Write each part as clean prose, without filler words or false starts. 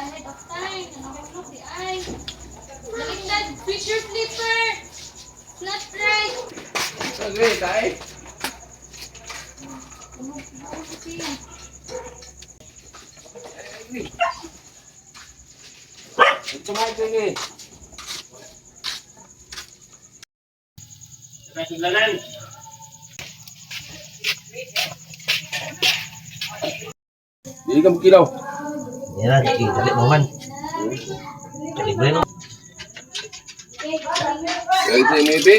ahead of time. Look, the eye. Baliktad, switch your flipper. Not right. Okay, tayo. Ito nga ito eh. Naglalan. Hindi ka magkilaw. Yan na, dali mo man. Dali mo no. Kaya ito yung maybe.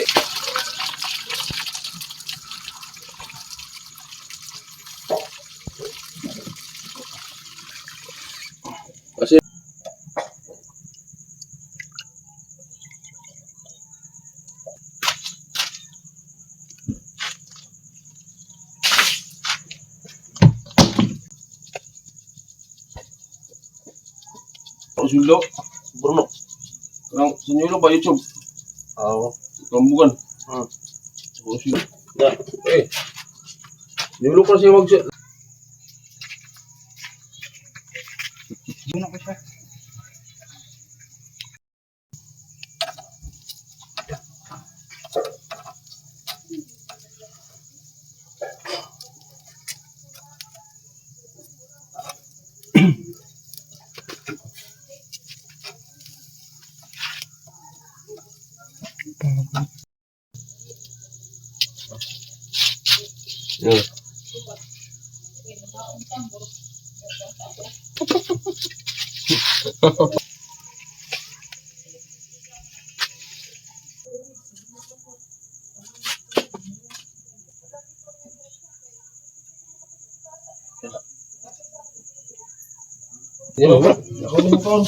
Kasi sulo, Bruno. Ang senyulo ba YouTube? Oo. Kambukan. Oh, sulo. Ya, senyulo pa siya mag Yun ako siya. Yo. Yo, ako din ko.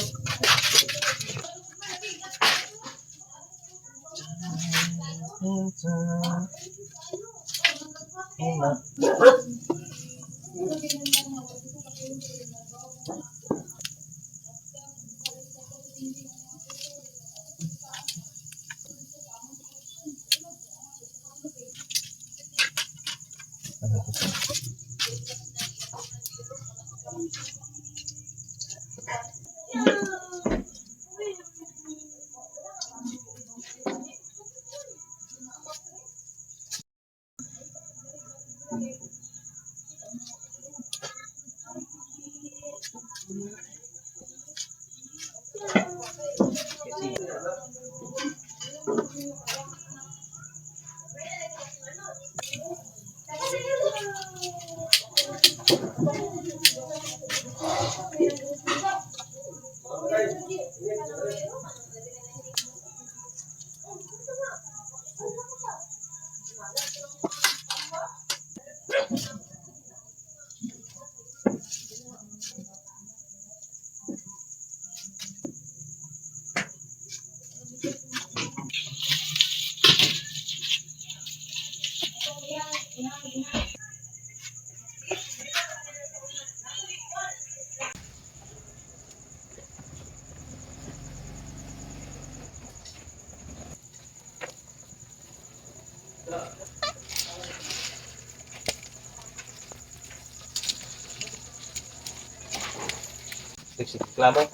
Reklamo.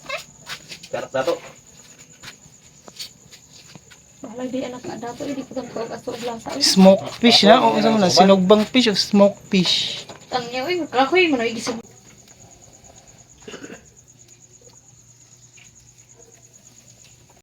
Karap na to. Bahala di anak ada po, hindi ko tanto kaso blasa. Smoke fish na? O isa mo na, sinugbang fish o smoke fish? Tangnya, uy, kakoy mo na igisog.